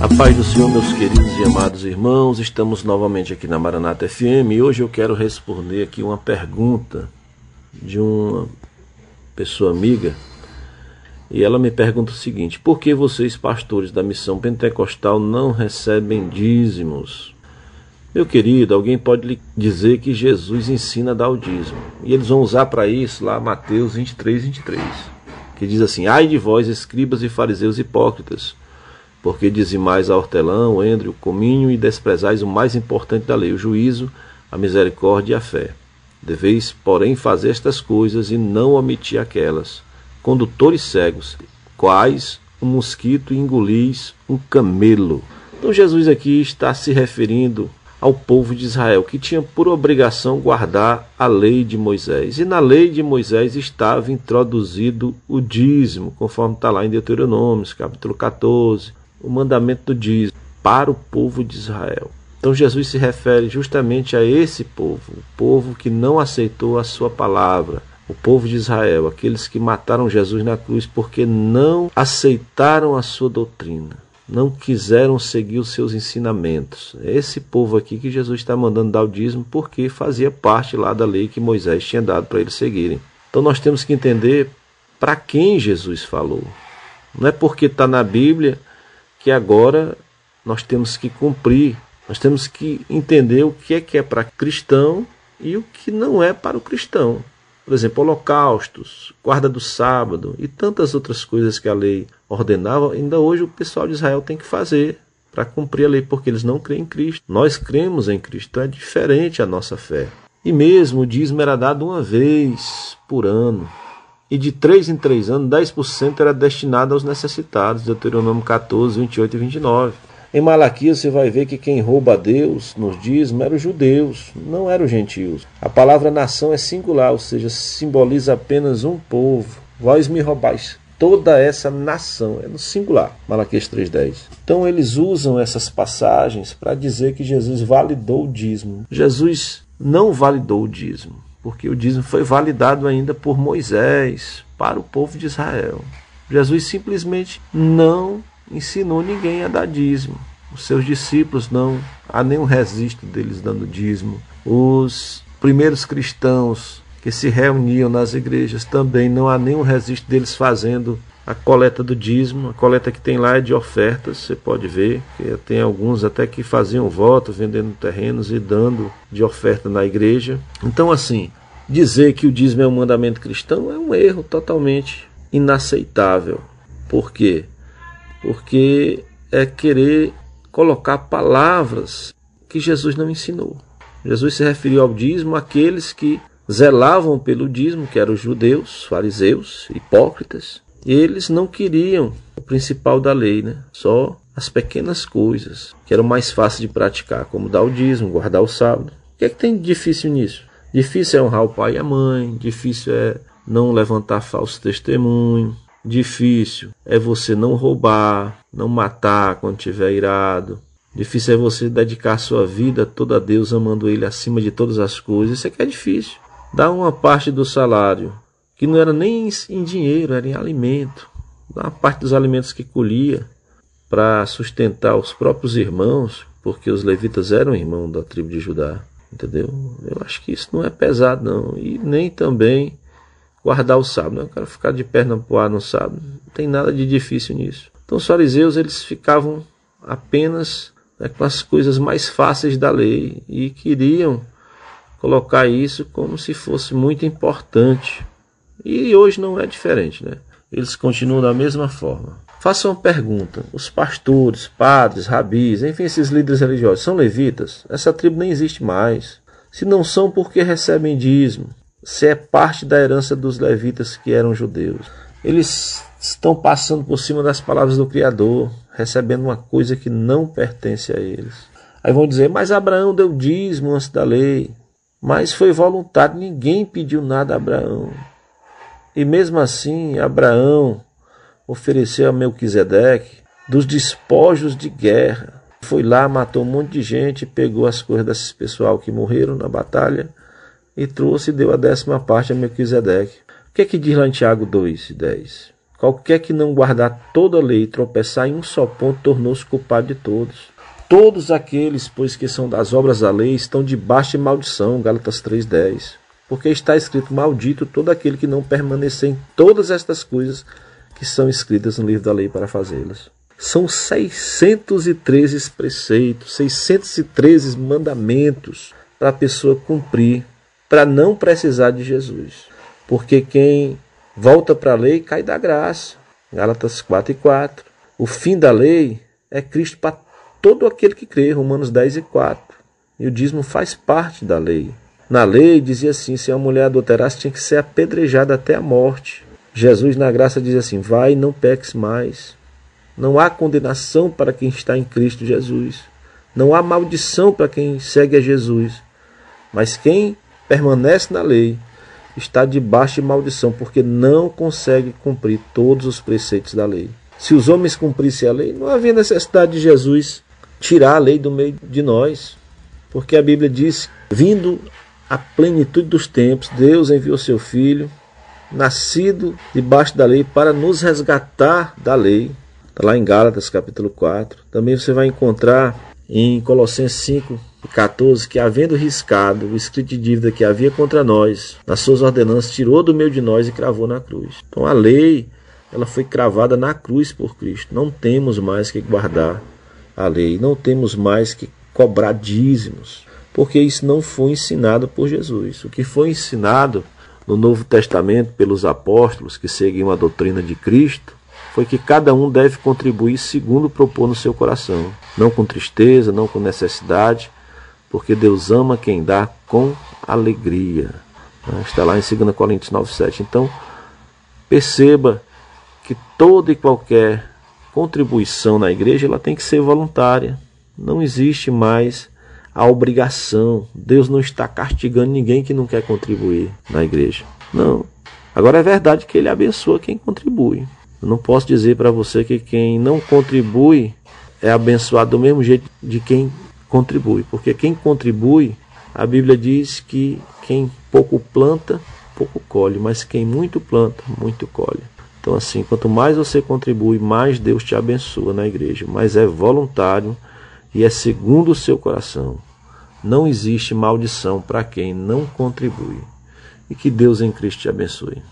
A paz do Senhor, meus queridos e amados irmãos, estamos novamente aqui na Maranata FM e hoje eu quero responder aqui uma pergunta de uma pessoa amiga. E ela me pergunta o seguinte: por que vocês, pastores da missão pentecostal, não recebem dízimos? Meu querido, alguém pode lhe dizer que Jesus ensina a dar o dízimo. E eles vão usar para isso lá Mateus 23, que diz assim: ai de vós, escribas e fariseus hipócritas, porque dizimais a hortelã, o endro, o cominho e desprezais o mais importante da lei, o juízo, a misericórdia e a fé. Deveis, porém, fazer estas coisas e não omitir aquelas. Condutores cegos, quais um mosquito engolis um camelo. Então Jesus aqui está se referindo ao povo de Israel, que tinha por obrigação guardar a lei de Moisés. E na lei de Moisés estava introduzido o dízimo, conforme está lá em Deuteronômio, capítulo 14, o mandamento do dízimo para o povo de Israel. Então Jesus se refere justamente a esse povo, o povo que não aceitou a sua palavra, o povo de Israel, aqueles que mataram Jesus na cruz porque não aceitaram a sua doutrina, não quiseram seguir os seus ensinamentos. É esse povo aqui que Jesus está mandando dar o dízimo porque fazia parte lá da lei que Moisés tinha dado para eles seguirem. Então nós temos que entender para quem Jesus falou. Não é porque está na Bíblia que agora nós temos que cumprir. Nós temos que entender o que é para cristão e o que não é para o cristão. Por exemplo, holocaustos, guarda do sábado e tantas outras coisas que a lei ordenava, ainda hoje o pessoal de Israel tem que fazer para cumprir a lei, porque eles não creem em Cristo. Nós cremos em Cristo, então é diferente a nossa fé. E mesmo o dízimo era dado uma vez por ano. E de 3 em 3 anos, 10% era destinado aos necessitados, Deuteronômio 14, 28 e 29. Em Malaquias você vai ver que quem rouba a Deus nos dízimos eram os judeus, não eram os gentios. A palavra nação é singular, ou seja, simboliza apenas um povo. Vós me roubais toda essa nação, é no singular, Malaquias 3,10. Então eles usam essas passagens para dizer que Jesus validou o dízimo. Jesus não validou o dízimo, porque o dízimo foi validado ainda por Moisés para o povo de Israel. Jesus simplesmente não ensinou ninguém a dar dízimo. Os seus discípulos não há nenhum registro deles dando dízimo. Os primeiros cristãos que se reuniam nas igrejas também não há nenhum registro deles fazendo a coleta do dízimo. A coleta que tem lá é de ofertas, você pode ver, que tem alguns até que faziam voto, vendendo terrenos e dando de oferta na igreja. Então assim, dizer que o dízimo é um mandamento cristão é um erro totalmente inaceitável. Por quê? Porque é querer colocar palavras que Jesus não ensinou. Jesus se referiu ao dízimo àqueles que zelavam pelo dízimo, que eram os judeus, fariseus, hipócritas. E eles não queriam o principal da lei, né? Só as pequenas coisas que eram mais fáceis de praticar, como dar o dízimo, guardar o sábado. O que é que tem de difícil nisso? Difícil é honrar o pai e a mãe, difícil é não levantar falso testemunho, difícil é você não roubar, não matar quando estiver irado. Difícil é você dedicar sua vida toda a Deus, amando Ele acima de todas as coisas. Isso é que é difícil. Dar uma parte do salário, que não era nem em dinheiro, era em alimento. Dar uma parte dos alimentos que colhia para sustentar os próprios irmãos, porque os levitas eram irmãos da tribo de Judá. Entendeu? Eu acho que isso não é pesado, não. E nem também guardar o sábado. Eu quero ficar de perna pro ar no sábado. Não tem nada de difícil nisso. Então os fariseus, eles ficavam apenas com as coisas mais fáceis da lei e queriam colocar isso como se fosse muito importante. E hoje não é diferente, né? Eles continuam da mesma forma. Faça uma pergunta: os pastores, padres, rabis, enfim, esses líderes religiosos, são levitas? Essa tribo nem existe mais. Se não são, por que recebem dízimo? Se é parte da herança dos levitas que eram judeus. Eles estão passando por cima das palavras do Criador, recebendo uma coisa que não pertence a eles. Aí vão dizer: mas Abraão deu dízimo antes da lei. Mas foi voluntário, ninguém pediu nada a Abraão. E mesmo assim, Abraão ofereceu a Melquisedeque dos despojos de guerra. Foi lá, matou um monte de gente, pegou as coisas desses pessoal que morreram na batalha e trouxe e deu a 10ª parte a Melquisedeque. O que é que diz lá em Tiago 2:10? Qualquer que não guardar toda a lei e tropeçar em um só ponto, tornou-se culpado de todos. Todos aqueles, pois, que são das obras da lei, estão debaixo de maldição, Gálatas 3:10. Porque está escrito: maldito todo aquele que não permanecer em todas estas coisas que são escritas no livro da lei para fazê-las. São 613 preceitos, 613 mandamentos para a pessoa cumprir, para não precisar de Jesus. Porque quem volta para a lei cai da graça. Gálatas 4:4. O fim da lei é Cristo para todo aquele que crê. Romanos 10:4. E o dízimo faz parte da lei. Na lei dizia assim: se a mulher adulterasse, tinha que ser apedrejada até a morte. Jesus na graça diz assim: vai e não peques mais. Não há condenação para quem está em Cristo Jesus. Não há maldição para quem segue a Jesus. Mas quem permanece na lei está debaixo de maldição, porque não consegue cumprir todos os preceitos da lei. Se os homens cumprissem a lei, não havia necessidade de Jesus tirar a lei do meio de nós. Porque a Bíblia diz: vindo a plenitude dos tempos, Deus enviou seu Filho, nascido debaixo da lei, para nos resgatar da lei. Está lá em Gálatas capítulo 4. Também você vai encontrar em Colossenses 5:14, que havendo riscado o escrito de dívida que havia contra nós, nas suas ordenanças, tirou do meio de nós e cravou na cruz. Então a lei, ela foi cravada na cruz por Cristo. Não temos mais que guardar a lei, não temos mais que cobrar dízimos, porque isso não foi ensinado por Jesus. O que foi ensinado no Novo Testamento pelos apóstolos que seguiam a doutrina de Cristo foi que cada um deve contribuir segundo propor no seu coração, não com tristeza, não com necessidade, porque Deus ama quem dá com alegria. Está lá em 2 Coríntios 9:7. Então, perceba que toda e qualquer contribuição na igreja, ela tem que ser voluntária. Não existe mais a obrigação. Deus não está castigando ninguém que não quer contribuir na igreja. Não. Agora é verdade que Ele abençoa quem contribui. Eu não posso dizer para você que quem não contribui é abençoado do mesmo jeito de quem contribui. Porque quem contribui, a Bíblia diz que quem pouco planta, pouco colhe. Mas quem muito planta, muito colhe. Então assim, quanto mais você contribui, mais Deus te abençoa na igreja. Mas é voluntário e é segundo o seu coração. Não existe maldição para quem não contribui. E que Deus em Cristo te abençoe.